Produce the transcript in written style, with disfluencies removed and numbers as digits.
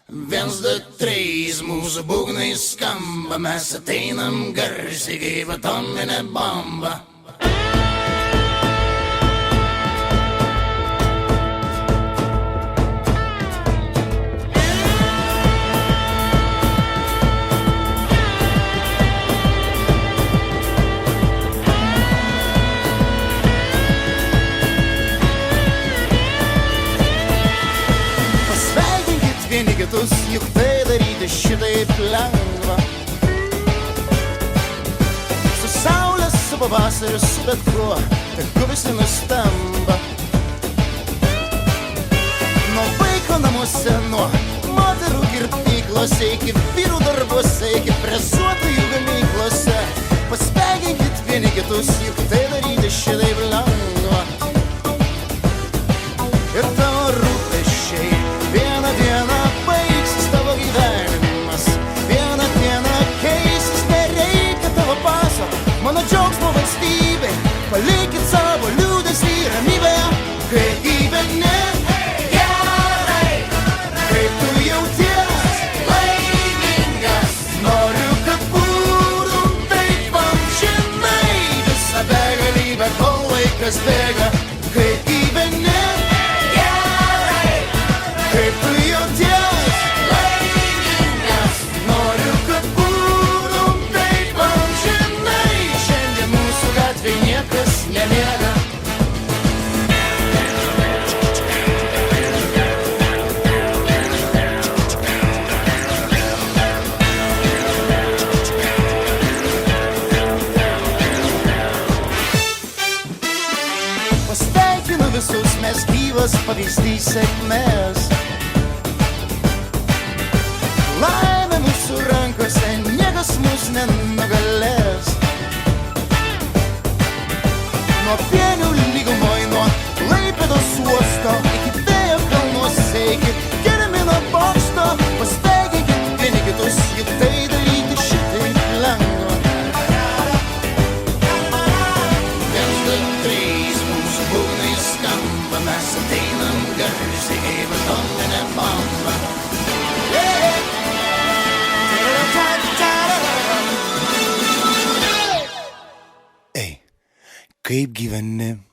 Viens, du, trys, mūsų būgnai skamba, mes ateinam garsiai kaip atominė bomba. Vieni kitus, juk tai daryti šitaip lengva. Su saulė, su pavasariu, su bet kuo, tegu visi nustemba. Nuo vaiko namuose, nuo moterų kirpyklose, iki vyrų darbuose, iki presuotojų gamyklose. Pasveikinkit vieni kitus, juk tai daryti šitaip lengva. Ir tavo rūpesčiai vieną dieną baigsis tavo gyvenimas. Vieną dieną keisis, nereikia tavo paso. Mano džiaugsmo valstybė, palikit savo liūdesį ramybėje. Kai gyveni gerai, kai tu jauties laimingas, noriu, kad būtum taip amžinai. Visą begalybę, kol laikas bėga. Kai gyveni kaip tu jauties laimingas, noriu, kad būtum taip amžinai. Šiandien mūsų gatvėj niekas nemiega. Pasveikinu visus, mes gyvas pavyzdys sėkmės. Laimė mūsų rankose, niekas mūsų nenugalės. Nuo Pienių lygumoj, nuo Klaipėdos uosto, iki Vėjo kalnuose, iki Gedimino bokšto. Pasveikinkit vieni kitus, juk tai daryti šitaip lengva. Viens, du, trys, mūsų būgnai skamba, mes ateinam garsiai kaip atominė bomba. Ei, kaip gyveni?